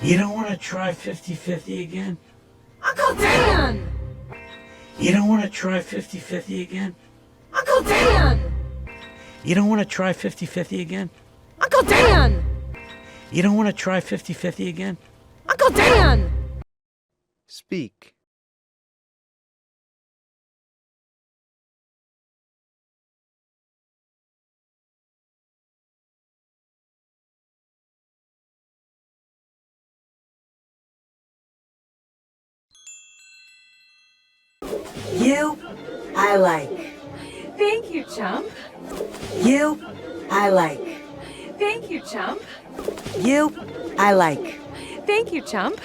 You don't want to try 50-50 again? Uncle Dan! You don't want to try 50-50 again? Uncle Dan! You don't want to try 50-50 again? Uncle Dan! You don't want to try 50-50 again? Uncle Dan! Speak. You, I like. Thank you, Chump. You, I like. Thank you, Chump. You, I like. Thank you, Chump.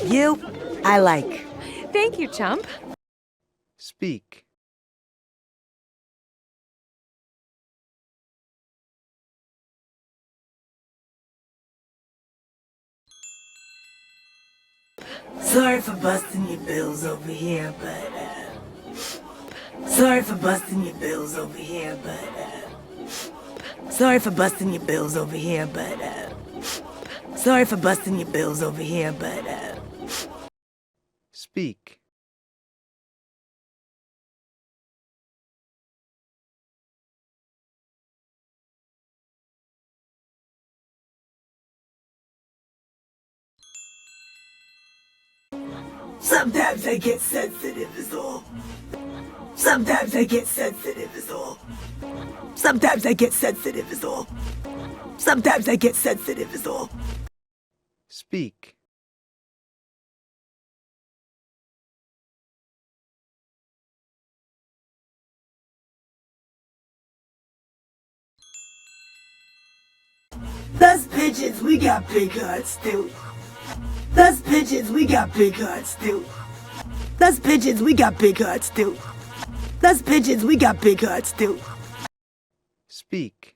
You, I like. Thank you, Chump. Speak. Sorry for busting your bills over here, but sorry for busting your bills over here, but sorry for busting your bills over here, but sorry for busting your bills over here, but Speak. sometimes I get sensitive is all. Sometimes I get sensitive is all. Sometimes I get sensitive is all. Sometimes I get sensitive is all. Speak. Us pigeons, we got big hearts too. Us pigeons, we got big hearts too. Us pigeons, we got big hearts too. Us pigeons, we got big hearts too. Speak.